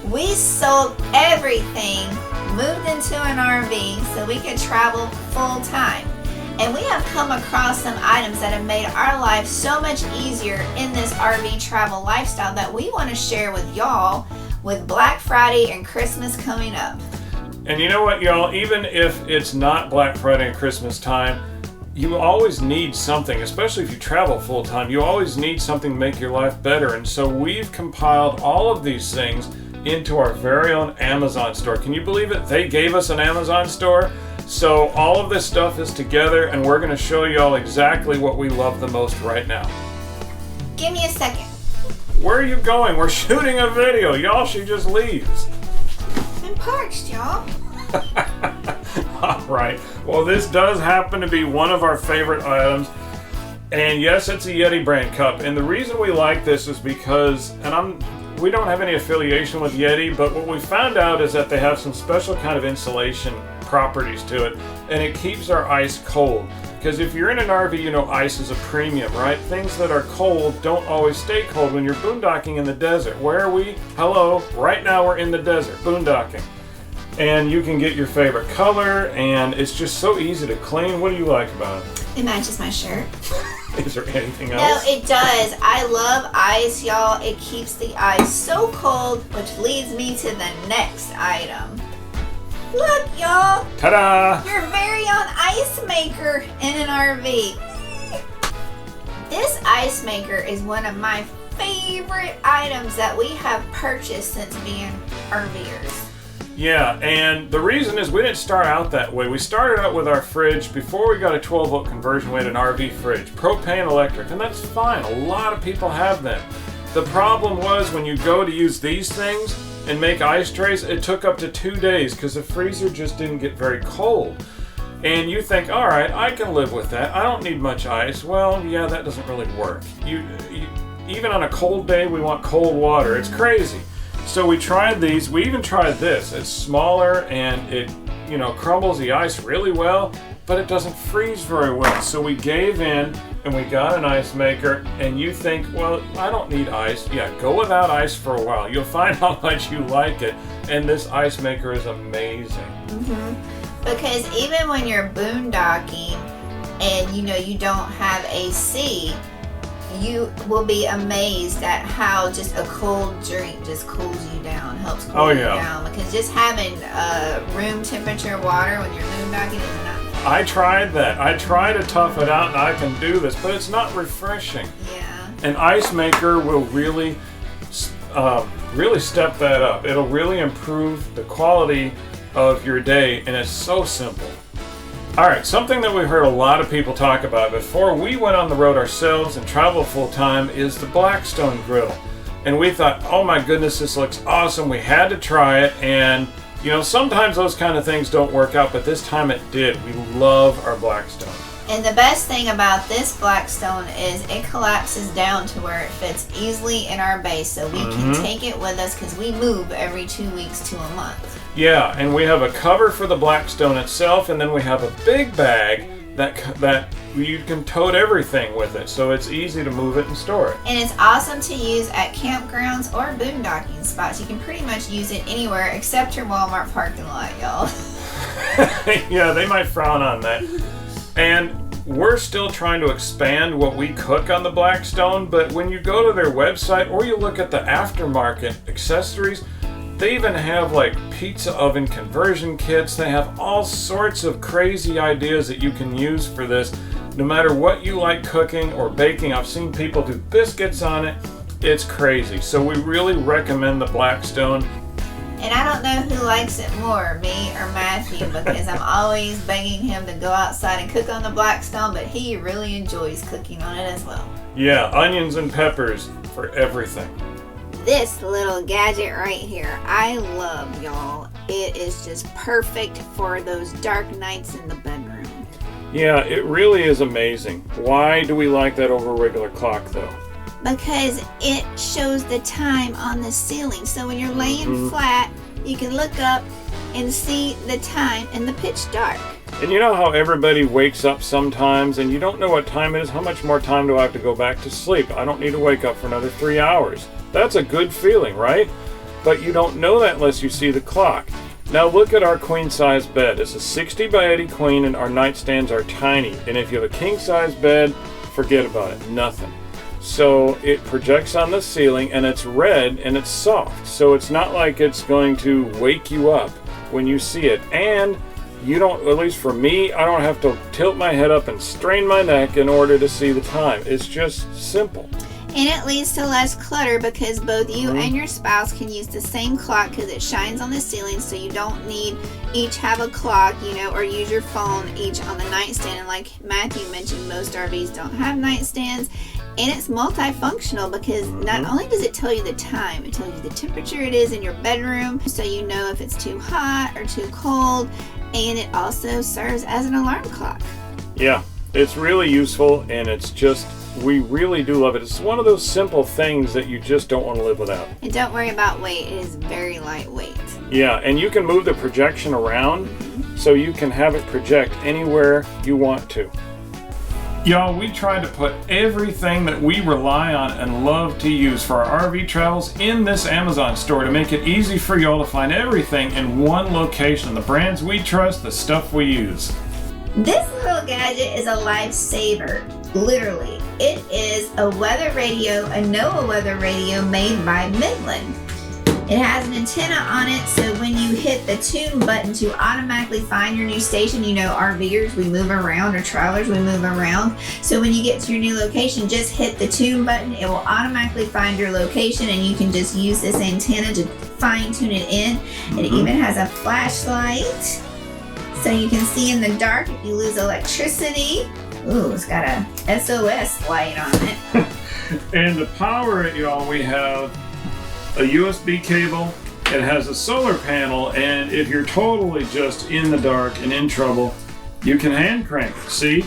We sold everything, moved into an RV so we could travel full time. And we have come across some items that have made our life so much easier in this RV travel lifestyle that we want to share with y'all with Black Friday and Christmas coming up. And you know what, y'all? Even if it's not Black Friday and Christmas time, you always need something, especially if you travel full time. You always need something to make your life better. And so we've compiled all of these things into our very own Amazon store. Can you believe it? They gave us an Amazon store. So all of this stuff is together, and we're going to show you all exactly what we love the most right now. Give me a second. Where are you going? We're shooting a video. Y'all, she just leaves. I'm parched, y'all. All right. Well, this does happen to be one of our favorite items. And yes, it's a Yeti brand cup. And the reason we like this is because, we don't have any affiliation with Yeti, but what we found out is that they have some special kind of insulation properties to it, and it keeps our ice cold. Because if you're in an RV, you know ice is a premium, right? Things that are cold don't always stay cold when you're boondocking in the desert. Where are we? Hello, right now we're in the desert, boondocking. And you can get your favorite color, and it's just so easy to clean. What do you like about it? It matches my shirt. Is there anything else? No, it does. I love ice, y'all. It keeps the ice so cold, which leads me to the next item. Look, y'all. Ta-da! Your very own ice maker in an RV. This ice maker is one of my favorite items that we have purchased since being RVers. Yeah, and the reason is we didn't start out that way. We started out with our fridge. Before we got a 12-volt conversion, we had an RV fridge, propane electric, and that's fine. A lot of people have them. The problem was when you go to use these things and make ice trays, it took up to 2 days because the freezer just didn't get very cold. And you think, all right, I can live with that. I don't need much ice. Well, yeah, that doesn't really work. Even on a cold day, we want cold water. It's crazy. So we tried these. We even tried this. It's smaller and it, crumbles the ice really well, but it doesn't freeze very well. So we gave in and we got an ice maker. And you think, well, I don't need ice. Yeah, go without ice for a while. You'll find how much you like it. And this ice maker is amazing. Mm-hmm. Because even when you're boondocking and you don't have AC, you will be amazed at how just a cold drink just cools you down, helps cool you down. Because just having room temperature water when you're boondocking is not fun. I tried that. I try to tough it out and I can do this, but it's not refreshing. Yeah. An ice maker will really step that up. It'll really improve the quality of your day, and it's so simple. Alright, something that we heard a lot of people talk about before we went on the road ourselves and traveled full time is the Blackstone Griddle. And we thought, oh my goodness, this looks awesome. We had to try it, and sometimes those kind of things don't work out, but this time it did. We love our Blackstone. And the best thing about this Blackstone is it collapses down to where it fits easily in our base, so we can take it with us because we move every 2 weeks to a month. Yeah, and we have a cover for the Blackstone itself, and then we have a big bag that you can tote everything with it, so it's easy to move it and store it. And it's awesome to use at campgrounds or boondocking spots. You can pretty much use it anywhere except your Walmart parking lot, y'all. Yeah, they might frown on that. And we're still trying to expand what we cook on the Blackstone, but when you go to their website or you look at the aftermarket accessories, they even have like pizza oven conversion kits. They have all sorts of crazy ideas that you can use for this. No matter what you like cooking or baking, I've seen people do biscuits on it. It's crazy. So we really recommend the Blackstone. And I don't know who likes it more, me or Matthew, because I'm always begging him to go outside and cook on the Blackstone, but he really enjoys cooking on it as well. Yeah, onions and peppers for everything. This little gadget right here, I love, y'all. It is just perfect for those dark nights in the bedroom. Yeah, it really is amazing. Why do we like that over a regular clock, though? Because it shows the time on the ceiling. So when you're laying flat, you can look up and see the time in the pitch dark. And you know how everybody wakes up sometimes and you don't know what time it is? How much more time do I have to go back to sleep? I don't need to wake up for another 3 hours. That's a good feeling, right? But you don't know that unless you see the clock. Now look at our queen size bed. It's a 60 by 80 queen and our nightstands are tiny. And if you have a king size bed, forget about it, nothing. So it projects on the ceiling and it's red and it's soft. So it's not like it's going to wake you up when you see it. And you don't, at least for me, I don't have to tilt my head up and strain my neck in order to see the time. It's just simple. And it leads to less clutter because both you and your spouse can use the same clock because it shines on the ceiling, so you don't need each have a clock, or use your phone each on the nightstand. And like Matthew mentioned, most RVs don't have nightstands. And it's multifunctional because not only does it tell you the time, it tells you the temperature it is in your bedroom, so you know if it's too hot or too cold. And it also serves as an alarm clock. Yeah, it's really useful, and it's just, we really do love it. It's one of those simple things that you just don't want to live without. And don't worry about weight. It is very lightweight. Yeah, and you can move the projection around so you can have it project anywhere you want to. Y'all, we try to put everything that we rely on and love to use for our RV travels in this Amazon store to make it easy for y'all to find everything in one location. The brands we trust, the stuff we use. This little gadget is a lifesaver, literally. It is a weather radio, a NOAA weather radio made by Midland. It has an antenna on it, so when you hit the tune button to automatically find your new station, RVers, we move around, or travelers, we move around. So when you get to your new location, just hit the tune button. It will automatically find your location, and you can just use this antenna to fine tune it in. It even has a flashlight, so you can see in the dark if you lose electricity. Ooh, it's got a SOS light on it. And to power it, y'all, we have a USB cable. It has a solar panel, and if you're totally just in the dark and in trouble, you can hand crank it. See?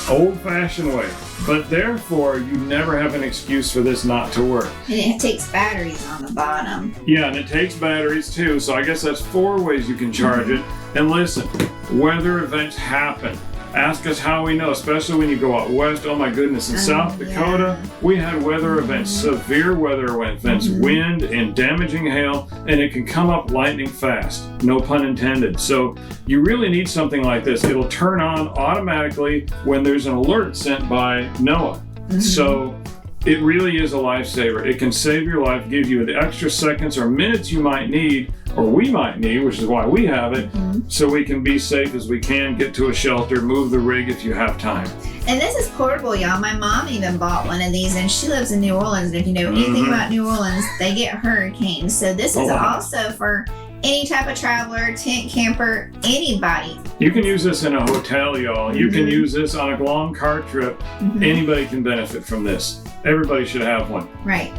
Old-fashioned way. But therefore, you never have an excuse for this not to work. And it takes batteries on the bottom. Yeah, and it takes batteries too, so I guess that's 4 ways you can charge it. And listen, weather events happen. Ask us how we know, especially when you go out west. Oh my goodness, in South Dakota, we had weather events, severe weather events, wind and damaging hail, and it can come up lightning fast, no pun intended. So you really need something like this. It'll turn on automatically when there's an alert sent by NOAA. So it really is a lifesaver. It can save your life, give you the extra seconds or minutes you might need, or we might need, which is why we have it, so we can be safe as we can, get to a shelter, move the rig if you have time. And this is portable, y'all. My mom even bought one of these, and she lives in New Orleans. And if you know anything about New Orleans, they get hurricanes. So this is also for any type of traveler, tent camper, anybody. You can use this in a hotel, y'all. You can use this on a long car trip. Anybody can benefit from this. Everybody should have one. Right.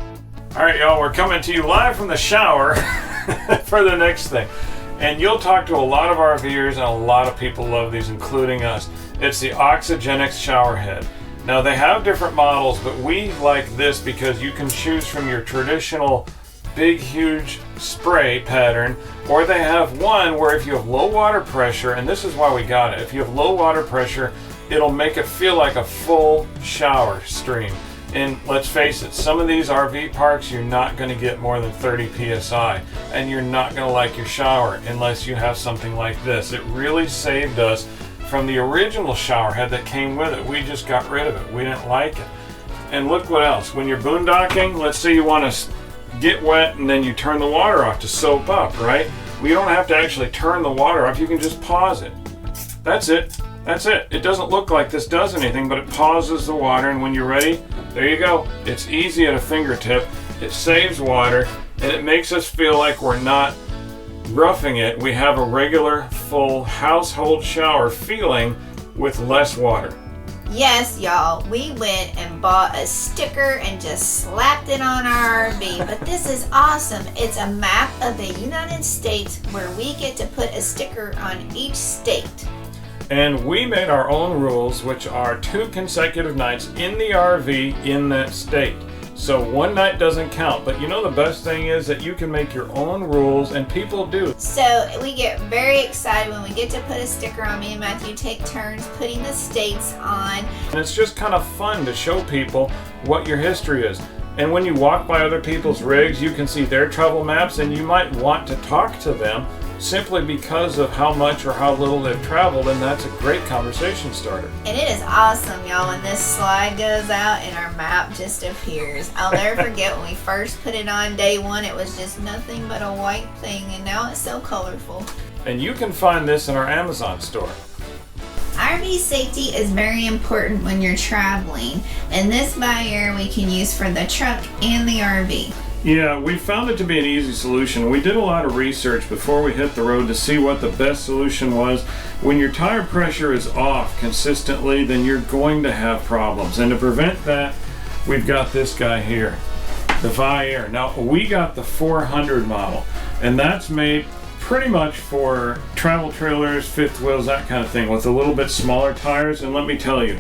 All right, y'all, we're coming to you live from the shower for the next thing. And you'll talk to a lot of RVers, and a lot of people love these, including us. It's the Oxygenics shower head. Now, they have different models, but we like this because you can choose from your traditional big, huge spray pattern, or they have one where if you have low water pressure, and this is why we got it, if you have low water pressure, it'll make it feel like a full shower stream. And let's face it, some of these RV parks, you're not going to get more than 30 PSI, and you're not going to like your shower unless you have something like this. It really saved us from the original shower head that came with it. We just got rid of it. We didn't like it. And look what else. When you're boondocking, let's say you want to get wet and then you turn the water off to soap up, right? We don't have to actually turn the water off. You can just pause it. That's it. That's it. It doesn't look like this does anything, but it pauses the water, and when you're ready, there you go. It's easy at a fingertip. It saves water, and it makes us feel like we're not roughing it. We have a regular, full household shower feeling with less water. Yes, y'all, we went and bought a sticker and just slapped it on our RV, but this is awesome. It's a map of the United States where we get to put a sticker on each state. And we made our own rules, which are 2 consecutive nights in the RV in that state. So one night doesn't count, but you know the best thing is that you can make your own rules, and people do. So we get very excited when we get to put a sticker on. Me and Matthew take turns putting the states on. And it's just kind of fun to show people what your history is. And when you walk by other people's rigs, you can see their travel maps, and you might want to talk to them simply because of how much or how little they've traveled, and that's a great conversation starter. And it is awesome, y'all, when this slide goes out and our map just appears. I'll never forget when we first put it on day one, it was just nothing but a white thing, and now it's so colorful. And you can find this in our Amazon store. RV safety is very important when you're traveling, and this Viair we can use for the truck and the RV. Yeah, we found it to be an easy solution. We did a lot of research before we hit the road to see what the best solution was. When your tire pressure is off consistently, then you're going to have problems. And to prevent that, we've got this guy here, the Viair. Now, we got the 400 model, and that's made pretty much for travel trailers, fifth wheels, that kind of thing, with a little bit smaller tires. And let me tell you,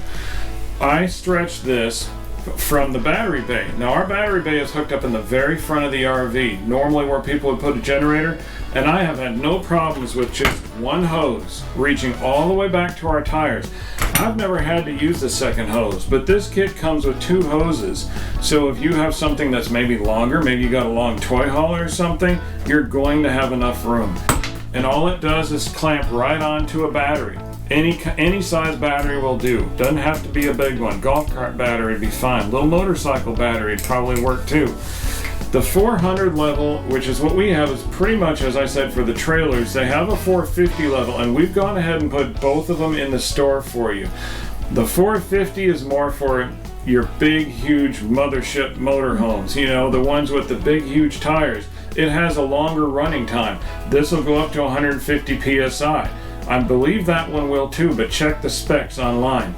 I stretched this from the battery bay. Now our battery bay is hooked up in the very front of the RV, normally where people would put a generator, and I have had no problems with just one hose reaching all the way back to our tires. I've never had to use the second hose, but this kit comes with two hoses. So if you have something that's maybe longer, maybe you got a long toy hauler or something, you're going to have enough room. And all it does is clamp right onto a battery. Any size battery will do. Doesn't have to be a big one. Golf cart battery would be fine. Little motorcycle battery would probably work too. The 400 level, which is what we have, is pretty much, as I said, for the trailers. They have a 450 level, and we've gone ahead and put both of them in the store for you. The 450 is more for your big, huge mothership motorhomes, you know, the ones with the big, huge tires. It has a longer running time. This will go up to 150 PSI. I believe that one will too, but check the specs online.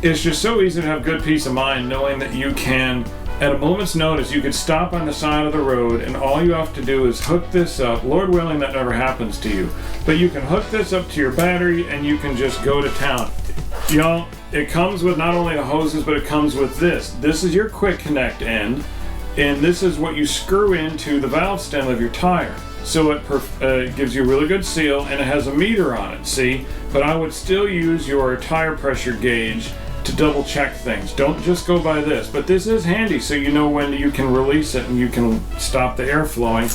It's just so easy to have good peace of mind knowing that you can, at a moment's notice, you could stop on the side of the road and all you have to do is hook this up. Lord willing, that never happens to you. But you can hook this up to your battery and you can just go to town. Y'all, it comes with not only the hoses, but it comes with this. This is your quick connect end, and this is what you screw into the valve stem of your tire. So it gives you a really good seal, and it has a meter on it, see? But I would still use your tire pressure gauge to double check things. Don't just go by this, but this is handy so you know when you can release it and you can stop the air flowing.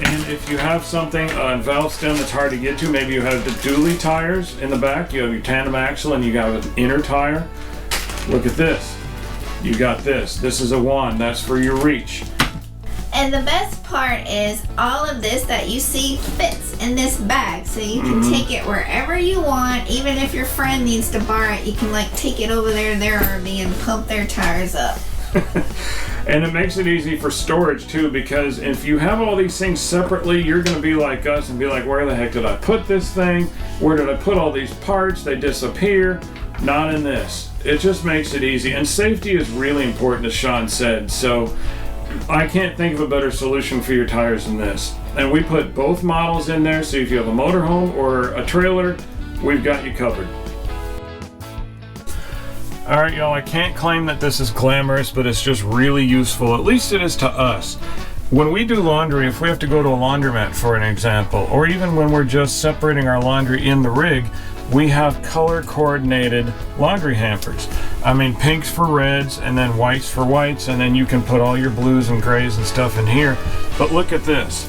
And if you have something, a valve stem that's hard to get to, maybe you have the dually tires in the back, you have your tandem axle and you got an inner tire. Look at this. You got this. This is a wand, that's for your reach. And the best part is all of this that you see fits in this bag, so you can take it wherever you want. Even if your friend needs to borrow it, you can like take it over there to their RV and pump their tires up. And it makes it easy for storage too, because if you have all these things separately, you're going to be like us and be like, where the heck did I put this thing? Where did I put all these parts? They disappear. Not in this. It just makes it easy. And safety is really important, as Sean said. So I can't think of a better solution for your tires than this. And we put both models in there, so if you have a motorhome or a trailer, we've got you covered. Alright y'all, I can't claim that this is glamorous, but it's just really useful. At least it is to us. When we do laundry, if we have to go to a laundromat for an example, or even when we're just separating our laundry in the rig, we have color coordinated laundry hampers. I mean, pinks for reds and then whites for whites, and then you can put all your blues and grays and stuff in here. But look at this.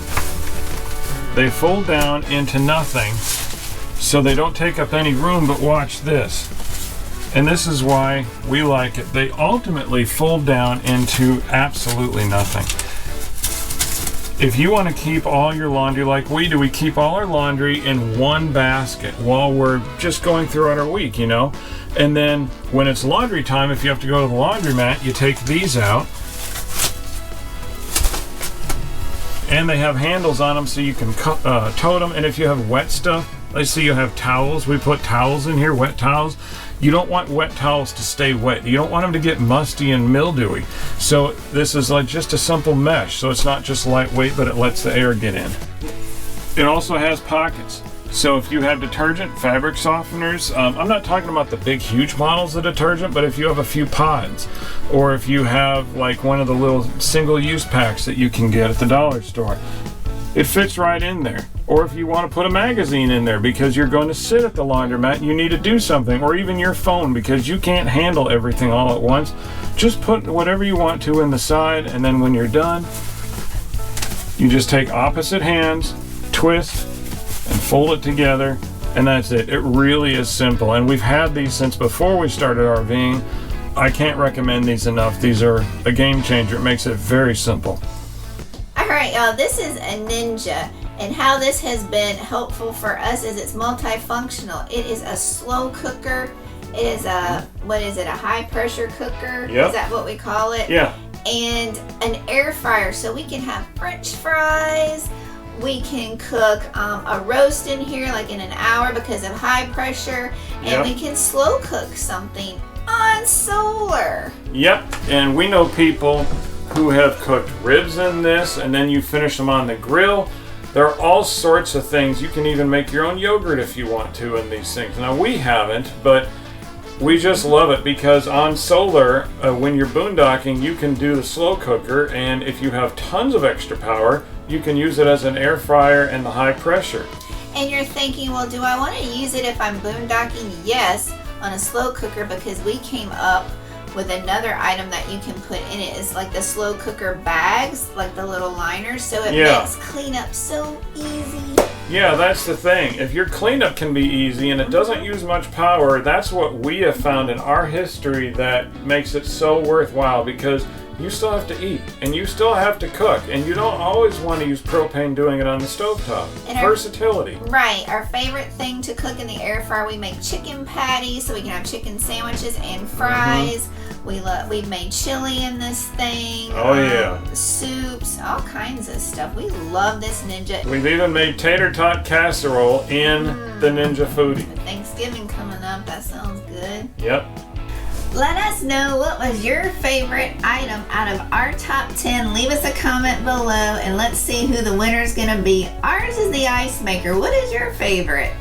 They fold down into nothing, so they don't take up any room, but watch this. And this is why we like it. They ultimately fold down into absolutely nothing. If you want to keep all your laundry like we do, we keep all our laundry in one basket while we're just going throughout our week, you know? And then when it's laundry time, if you have to go to the laundromat, you take these out. And they have handles on them so you can tote them. And if you have wet stuff, let's say you have towels, we put towels in here, wet towels. You don't want wet towels to stay wet. You don't want them to get musty and mildewy. So this is like just a simple mesh. So it's not just lightweight, but it lets the air get in. It also has pockets. So if you have detergent, fabric softeners, I'm not talking about the big huge models of detergent, but if you have a few pods, or if you have like one of the little single-use packs that you can get at the dollar store, it fits right in there. Or if you want to put a magazine in there because you're going to sit at the laundromat and you need to do something, or even your phone because you can't handle everything all at once, just put whatever you want to in the side, and then when you're done, you just take opposite hands, twist, and fold it together, and that's it. It really is simple, and we've had these since before we started RVing. I can't recommend these enough. These are a game changer. It makes it very simple. Alright, y'all, this is a Ninja, and how this has been helpful for us is it's multifunctional. It is a slow cooker. It is a, what is it, a high pressure cooker? Yep. Is that what we call it? Yeah. And an air fryer, so we can have French fries. We can cook a roast in here like in an hour because of high pressure, and Yep. we can slow cook something on solar. Yep, and we know people who have cooked ribs in this, and then you finish them on the grill. There are all sorts of things. You can even make your own yogurt if you want to in these things. Now, we haven't, but we just love it because on solar, when you're boondocking, you can do the slow cooker, and if you have tons of extra power, you can use it as an air fryer and the high pressure. And you're thinking, well, do I want to use it if I'm boondocking? Yes, on a slow cooker, because we came up with another item that you can put in it. It's like the slow cooker bags, like the little liners, so it makes cleanup so easy. Yeah, that's the thing. If your cleanup can be easy and it doesn't use much power, that's what we have found in our history that makes it so worthwhile, because you still have to eat and you still have to cook, and you don't always want to use propane doing it on the stovetop. Versatility. Right. Our favorite thing to cook in the air fryer, we make chicken patties so we can have chicken sandwiches and fries. We've made chili in this thing. Oh yeah. Soups, all kinds of stuff. We love this Ninja. We've even made tater tot casserole in the Ninja Foodi. With Thanksgiving coming up, that sounds good. Yep. Let us know what was your favorite item out of our top 10. Leave us a comment below and let's see who the winner is going to be. Ours is the ice maker. What is your favorite?